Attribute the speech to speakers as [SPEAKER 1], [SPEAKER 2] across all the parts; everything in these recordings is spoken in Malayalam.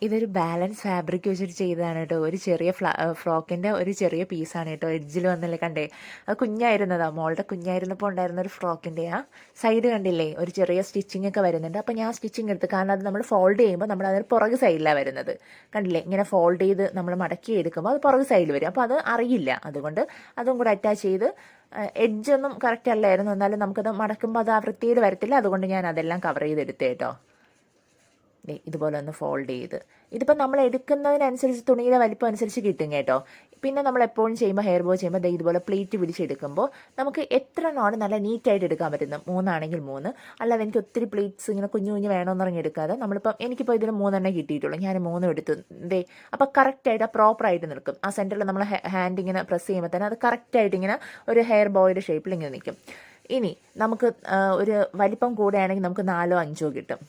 [SPEAKER 1] ഇതൊരു ബാലൻസ് ഫാബ്രിക് വെച്ചിട്ട് ചെയ്തതാണ് കേട്ടോ. ഒരു ചെറിയ ഫ്രോക്കിൻ്റെ ഒരു ചെറിയ പീസാണ് കേട്ടോ. എഡ്ജിൽ വന്നല്ലേ കണ്ടേ, അത് കുഞ്ഞായിരുന്നതാ, മോളുടെ കുഞ്ഞായിരുന്നപ്പോൾ ഉണ്ടായിരുന്ന ഒരു ഫ്രോക്കിൻ്റെ ആ സൈഡ് കണ്ടില്ലേ, ഒരു ചെറിയ സ്റ്റിച്ചിങ് ഒക്കെ വരുന്നുണ്ട്. അപ്പോൾ ഞാൻ സ്റ്റിച്ചിങ് എടുത്ത്, കാരണം അത് നമ്മൾ ഫോൾഡ് ചെയ്യുമ്പോൾ നമ്മൾ അതിന് പുറകു സൈഡിലാണ് വരുന്നത്. കണ്ടില്ലേ, ഇങ്ങനെ ഫോൾഡ് ചെയ്ത് നമ്മൾ മടക്കി എടുക്കുമ്പോൾ അത് പുറകു സൈഡിൽ വരും. അപ്പോൾ അത് അറിയില്ല, അതുകൊണ്ട് അതും കൂടെ അറ്റാച്ച് ചെയ്ത്, എഡ്ജൊന്നും കറക്റ്റ് അല്ലായിരുന്നു, എന്നാലും നമുക്കത് മടക്കുമ്പോൾ അത് ആ വൃത്തിയിൽ വരത്തില്ല. അതുകൊണ്ട് ഞാൻ അതെല്ലാം കവർ ചെയ്തെടുത്തേ കേട്ടോ. ഇതുപോലെ ഒന്ന് ഫോൾഡ് ചെയ്ത്, ഇതിപ്പോൾ നമ്മൾ എടുക്കുന്നതിനനുസരിച്ച് തുണിയുടെ വലിപ്പം അനുസരിച്ച് കിട്ടും കേട്ടോ. പിന്നെ നമ്മൾ എപ്പോഴും ചെയ്യുമ്പോൾ, ഹെയർ ബോ ചെയ്യുമ്പോൾ ഇതുപോലെ പ്ലീറ്റ് പിടിച്ചെടുക്കുമ്പോൾ നമുക്ക് എത്ര നോട് നല്ല നീറ്റായിട്ട് എടുക്കാൻ പറ്റുന്നു. 3 ആണെങ്കിൽ 3, അല്ലാതെ എനിക്ക് ഒത്തിരി പ്ലീറ്റ്സ് ഇങ്ങനെ കുഞ്ഞു കുഞ്ഞു വേണമെന്ന് പറഞ്ഞ് എടുക്കാതെ, നമ്മളിപ്പം എനിക്കിപ്പോൾ ഇതിന് 3 കിട്ടിയിട്ടുള്ളൂ, ഞാൻ 3 എടുത്തു അപ്പോൾ കറക്റ്റായിട്ട് പ്രോപ്പറായിട്ട് നിൽക്കും. ആ സെൻറ്ററിൽ നമ്മൾ ഹാൻഡ് ഇങ്ങനെ പ്രസ് ചെയ്യുമ്പോൾ തന്നെ അത് കറക്റ്റായിട്ട് ഇങ്ങനെ ഒരു ഹെയർ ബോയുടെ ഷേപ്പിൽ ഇങ്ങനെ നിൽക്കും. ഇനി നമുക്ക് ഒരു വലിപ്പം കൂടെയാണെങ്കിൽ നമുക്ക് 4 5 കിട്ടും.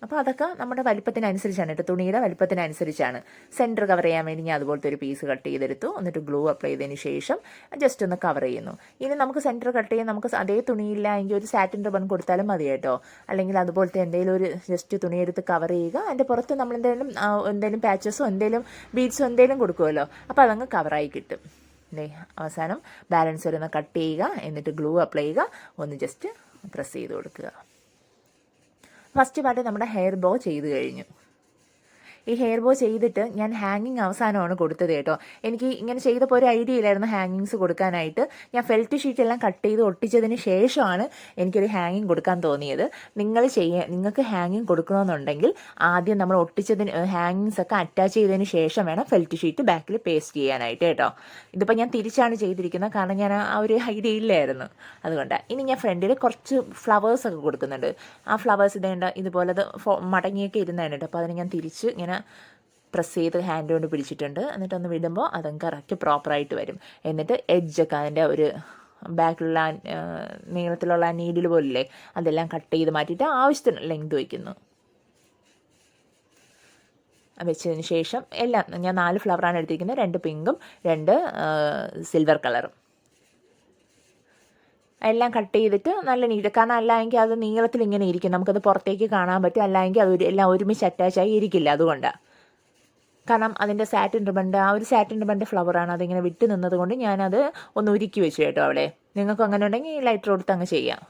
[SPEAKER 1] അപ്പോൾ അതൊക്കെ നമ്മുടെ വലിപ്പത്തിനനുസരിച്ചാണ് കേട്ടോ, തുണിയുടെ വലിപ്പത്തിനനുസരിച്ചാണ്. സെൻറ്റർ കവർ ചെയ്യാൻ വേണ്ടി ഞാൻ അതുപോലത്തെ ഒരു പീസ് കട്ട് ചെയ്തെടുത്തു. എന്നിട്ട് ഗ്ലൂ അപ്ലൈ ചെയ്തതിന് ശേഷം ജസ്റ്റ് ഒന്ന് കവർ ചെയ്യുന്നു. ഇനി നമുക്ക് സെൻറ്റർ കട്ട് ചെയ്യാൻ നമുക്ക് അതേ തുണിയില്ല എങ്കിൽ ഒരു സാറ്റിൻ റിബൺ കൊടുത്താലും മതി കേട്ടോ. അല്ലെങ്കിൽ അതുപോലത്തെ എന്തെങ്കിലും ഒരു ജസ്റ്റ് തുണിയെടുത്ത് കവർ ചെയ്യുക. അതിൻ്റെ പുറത്ത് നമ്മൾ എന്തെങ്കിലും പാച്ചസോ എന്തെങ്കിലും ബീഡ്സോ എന്തെങ്കിലും കൊടുക്കുമല്ലോ, അപ്പോൾ അതങ്ങ് കവറായി കിട്ടും. അവസാനം ബാലൻസ് വരുന്ന കട്ട് ചെയ്യുക, എന്നിട്ട് ഗ്ലൂ അപ്ലൈ ചെയ്യുക, ഒന്ന് ജസ്റ്റ് പ്രസ് ചെയ്ത് കൊടുക്കുക. ഫസ്റ്റ് പാർട്ട് നമ്മുടെ ഹെയർ ബോ ചെയ്ത് കഴിഞ്ഞു. ഈ ഹെയർ ബോ ചെയ്തിട്ട് ഞാൻ ഹാങ്ങിങ് അവസാനമാണ് കൊടുത്തത് കേട്ടോ. എനിക്ക് ഇങ്ങനെ ചെയ്തപ്പോൾ ഒരു ഐഡിയ ഇല്ലായിരുന്നു ഹാങ്ങിങ്സ് കൊടുക്കാനായിട്ട്. ഞാൻ ഫെൽറ്റ് ഷീറ്റ് എല്ലാം കട്ട് ചെയ്ത് ഒട്ടിച്ചതിന് ശേഷമാണ് എനിക്കൊരു ഹാങ്ങിങ് കൊടുക്കാൻ തോന്നിയത്. നിങ്ങൾക്ക് ഹാങ്ങിങ് കൊടുക്കണമെന്നുണ്ടെങ്കിൽ ആദ്യം നമ്മൾ ഒട്ടിച്ചതിന് ഹാങ്ങിങ്സ് ഒക്കെ അറ്റാച്ച് ചെയ്തതിന് ശേഷം വേണം ഫെൽറ്റ് ഷീറ്റ് ബാക്കിൽ പേസ്റ്റ് ചെയ്യാനായിട്ട് കേട്ടോ. ഇതിപ്പോൾ ഞാൻ തിരിച്ചാണ് ചെയ്തിരിക്കുന്നത്, കാരണം ഞാൻ ആ ഒരു ഐഡിയ ഇല്ലായിരുന്നു, അതുകൊണ്ട്. ഇനി ഞാൻ ഫ്രണ്ടിൽ കുറച്ച് ഫ്ലവേഴ്സൊക്കെ കൊടുക്കുന്നുണ്ട്. ആ ഫ്ലവേഴ്സ് ഇതുപോലെ മടങ്ങിയൊക്കെ ഇരുന്നതാണ് കേട്ടോ. അപ്പോൾ അതിന് ഞാൻ തിരിച്ച് ഇങ്ങനെ പ്രസ് ചെയ്ത് ഹാൻഡ് കൊണ്ട് പിടിച്ചിട്ടുണ്ട്. എന്നിട്ടൊന്ന് വിടുമ്പോൾ അതങ്ങ് കറക്റ്റ് പ്രോപ്പറായിട്ട് വരും. എന്നിട്ട് എഡ്ജൊക്കെ അതിൻ്റെ ഒരു ബാക്കിലുള്ള നീളത്തിലുള്ള നീഡിൽ പോലില്ലേ, അതെല്ലാം കട്ട് ചെയ്ത് മാറ്റിയിട്ട് ആവശ്യത്തിന് ലെങ്ത് വയ്ക്കുന്നു. വെച്ചതിന് ശേഷം എല്ലാം ഞാൻ 4 ഫ്ലവറാണ് എടുത്തിരിക്കുന്നത്, 2 പിങ്കും 2 സിൽവർ കളറും. എല്ലാം കട്ട് ചെയ്തിട്ട് നല്ല നീറ്റ്, കാരണം അല്ലെങ്കിൽ അത് നീളത്തിൽ ഇങ്ങനെ ഇരിക്കും, നമുക്കത് പുറത്തേക്ക് കാണാൻ പറ്റും. അല്ലെങ്കിൽ അത് എല്ലാം ഒരുമിച്ച് അറ്റാച്ചായി ഇരിക്കില്ല, അതുകൊണ്ടാണ്. കാരണം അതിൻ്റെ സാറ്റിൻ റിബണിൻ്റെ ആ ഒരു സാറ്റിൻ റിബണിൻ്റെ ഫ്ലവറാണ്, അതിങ്ങനെ വിട്ട് നിന്നത് കൊണ്ട് ഞാനത് ഒന്ന് ഉരുക്കി വെച്ചു കേട്ടോ അവിടെ. നിങ്ങൾക്ക് അങ്ങനെ ഉണ്ടെങ്കിൽ ലൈറ്റർ കൊടുത്ത് അങ്ങ് ചെയ്യാം.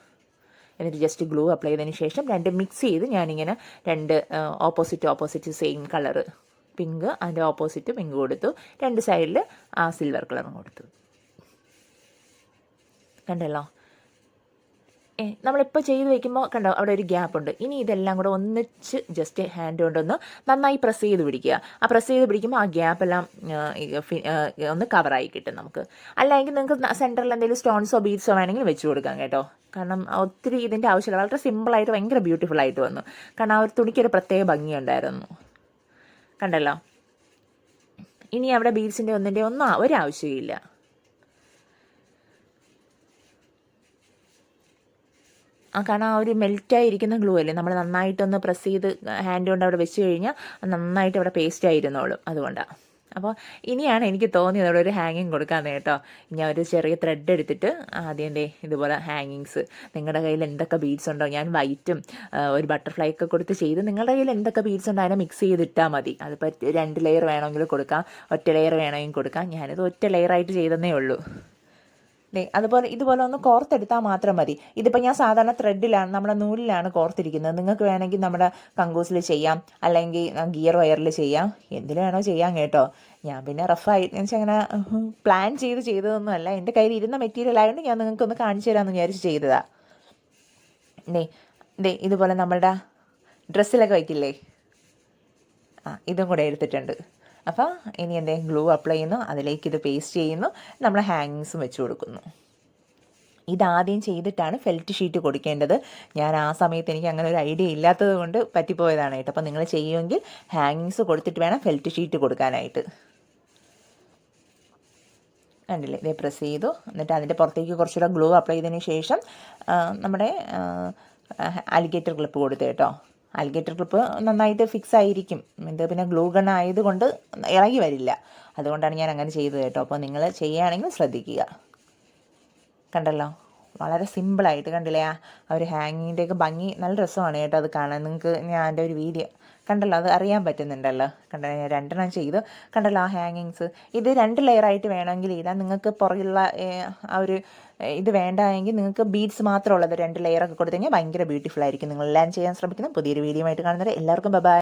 [SPEAKER 1] എന്നിട്ട് ജസ്റ്റ് ഗ്ലൂ അപ്ലൈ ചെയ്തതിന് ശേഷം 2 മിക്സ് ചെയ്ത് ഞാനിങ്ങനെ 2 ഓപ്പോസിറ്റ് സെയിം കളറ്, പിങ്ക് അതിൻ്റെ ഓപ്പോസിറ്റ് പിങ്ക് കൊടുത്തു, 2 സൈഡിൽ ആ സിൽവർ കളറും കൊടുത്തു. കണ്ടല്ലോ, നമ്മളിപ്പോൾ ചെയ്ത് വയ്ക്കുമ്പോൾ കണ്ടോ അവിടെ ഒരു ഗ്യാപ്പ് ഉണ്ട്. ഇനി ഇതെല്ലാം കൂടെ ഒന്നിച്ച് ജസ്റ്റ് ഹാൻഡ് കൊണ്ടൊന്ന് നന്നായി പ്രസ് ചെയ്ത് പിടിക്കുക. ആ പ്രസ് ചെയ്ത് പിടിക്കുമ്പോൾ ആ ഗ്യാപ്പെല്ലാം ഒന്ന് കവറായി കിട്ടും നമുക്ക്. അല്ലെങ്കിൽ നിങ്ങൾക്ക് സെൻറ്ററിൽ എന്തെങ്കിലും സ്റ്റോൺസോ ബീഡ്സോ വേണമെങ്കിൽ വെച്ച് കൊടുക്കാം കേട്ടോ. കാരണം ഒത്തിരി ഇതിൻ്റെ ആവശ്യമില്ല, വളരെ സിമ്പിളായിട്ട് ഭയങ്കര ബ്യൂട്ടിഫുള്ളായിട്ട് വന്നു. കാരണം ആ ഒരു തുണിക്കൊരു പ്രത്യേക ഭംഗിയുണ്ടായിരുന്നു, കണ്ടല്ലോ. ഇനി അവിടെ ബീഡ്സിൻ്റെ ഒന്നും ഒരാവശ്യമില്ല. കാരണം ആ ഒരു മെൽറ്റായിരിക്കുന്ന ഗ്ലൂ അല്ലേ, നമ്മൾ നന്നായിട്ടൊന്ന് പ്രസ് ചെയ്ത് ഹാൻഡ് കൊണ്ട് അവിടെ വെച്ച് കഴിഞ്ഞാൽ നന്നായിട്ട് അവിടെ പേസ്റ്റ് ആയിരുന്നോളും, അതുകൊണ്ടാണ്. അപ്പോൾ ഇനിയാണ് എനിക്ക് തോന്നിയത് അവിടെ ഒരു ഹാങ്ങിങ് കൊടുക്കാമെന്ന് കേട്ടോ. ഞാൻ ഒരു ചെറിയ ത്രെഡ് എടുത്തിട്ട് ആദ്യം ഇതുപോലെ ഹാങ്ങിങ്സ്, നിങ്ങളുടെ കയ്യിൽ എന്തൊക്കെ ബീഡ്സ് ഉണ്ടോ, ഞാൻ വൈറ്റും ഒരു ബട്ടർഫ്ലൈ ഒക്കെ കൊടുത്ത് ചെയ്ത്, നിങ്ങളുടെ കയ്യിൽ എന്തൊക്കെ ബീഡ്സ് ഉണ്ടോ അതിനെ മിക്സ് ചെയ്തിട്ടാൽ മതി. അതിപ്പോൾ 2 ലെയർ വേണമെങ്കിൽ കൊടുക്കാം, ഒറ്റ ലെയർ വേണമെങ്കിൽ കൊടുക്കാം. ഞാനിത് ഒറ്റ ലെയറായിട്ട് ചെയ്തതേ ഉള്ളൂ. അതുപോലെ ഇതുപോലെ ഒന്ന് കോർത്തെടുത്താൽ മാത്രം മതി. ഇതിപ്പോൾ ഞാൻ സാധാരണ ത്രെഡിലാണ്, നമ്മുടെ നൂലിലാണ് കോർത്തിരിക്കുന്നത്. നിങ്ങൾക്ക് വേണമെങ്കിൽ നമ്മുടെ കങ്കൂസിൽ ചെയ്യാം, അല്ലെങ്കിൽ ഗിയർ വയറിൽ ചെയ്യാം, എന്തിൽ വേണോ ചെയ്യാം കേട്ടോ. ഞാൻ പിന്നെ റഫായി എന്നുവെച്ചാൽ അങ്ങനെ പ്ലാൻ ചെയ്തതൊന്നുമല്ല, എൻ്റെ കയ്യിൽ ഇരുന്ന മെറ്റീരിയൽ ആയതുകൊണ്ട് ഞാൻ നിങ്ങൾക്കൊന്ന് കാണിച്ചു തരാമെന്ന് വിചാരിച്ച് ചെയ്തതാണ്. ഇതുപോലെ നമ്മളുടെ ഡ്രസ്സിലൊക്കെ വയ്ക്കില്ലേ, ഇതും കൂടെ എടുത്തിട്ടുണ്ട്. അപ്പോൾ ഇനി എന്തെങ്കിലും ഗ്ലൂ അപ്ലൈ ചെയ്യുന്നു, അതിലേക്ക് ഇത് പേസ്റ്റ് ചെയ്യുന്നു, നമ്മൾ ഹാങ്ങിങ്സും വെച്ച് കൊടുക്കുന്നു. ഇതാദ്യം ചെയ്തിട്ടാണ് ഫെൽറ്റ് ഷീറ്റ് കൊടുക്കേണ്ടത്. ഞാൻ ആ സമയത്ത് എനിക്ക് അങ്ങനെ ഒരു ഐഡിയ ഇല്ലാത്തത് കൊണ്ട് പറ്റിപ്പോയതാണ് കേട്ടോ. അപ്പോൾ നിങ്ങൾ ചെയ്യുമെങ്കിൽ ഹാങ്ങിങ്സ് കൊടുത്തിട്ട് വേണം ഫെൽറ്റ് ഷീറ്റ് കൊടുക്കാനായിട്ട്. കണ്ടില്ലേ, ഇതേ പ്രസ് ചെയ്തു. എന്നിട്ട് അതിൻ്റെ പുറത്തേക്ക് കുറച്ചുകൂടെ ഗ്ലൂ അപ്ലൈ ചെയ്തതിന് ശേഷം നമ്മുടെ അലിഗേറ്റർ ക്ലിപ്പ് കൊടുത്തു കേട്ടോ. അലിഗേറ്റർ ക്ലിപ്പ് നന്നായിട്ട് ഫിക്സ് ആയിരിക്കും, ഇത് പിന്നെ ഗ്ലൂ ഗൺ ആയതുകൊണ്ട് ഇളകി വരില്ല, അതുകൊണ്ടാണ് ഞാൻ അങ്ങനെ ചെയ്തത് കേട്ടോ. അപ്പോൾ നിങ്ങൾ ചെയ്യുകയാണെങ്കിൽ ശ്രദ്ധിക്കുക. കണ്ടല്ലോ, വളരെ സിമ്പിളായിട്ട് കണ്ടില്ലേ, ആ ഒരു ഹാങ്ങിൻ്റെയൊക്കെ ഭംഗി നല്ല രസമാണ് കേട്ടോ അത് കാണാൻ. നിങ്ങൾക്ക് ഞാൻ എൻ്റെ ഒരു വീഡിയോ കണ്ടല്ലോ, അത് അറിയാൻ പറ്റുന്നുണ്ടല്ലോ. കണ്ടോ, ഞാൻ 2 ചെയ്തു. കണ്ടല്ലോ ആ ഹാങ്ങിങ്സ്. ഇത് 2 ലെയറായിട്ട് വേണമെങ്കിൽ ഇടാം. നിങ്ങൾക്ക് പുറകിലുള്ള ആ ഒരു ഇത് വേണ്ടായെങ്കിൽ നിങ്ങൾക്ക് ബീഡ്സ് മാത്രമുള്ളത് 2 ലെയറൊക്കെ കൊടുത്തു കഴിഞ്ഞാൽ ഭയങ്കര ബ്യൂട്ടിഫുൾ ആയിരിക്കും. നിങ്ങളെല്ലാം ചെയ്യാൻ ശ്രമിക്കുന്നു. പുതിയൊരു വീഡിയോ ആയിട്ട് കാണുന്നത് എല്ലാവർക്കും ബൈ.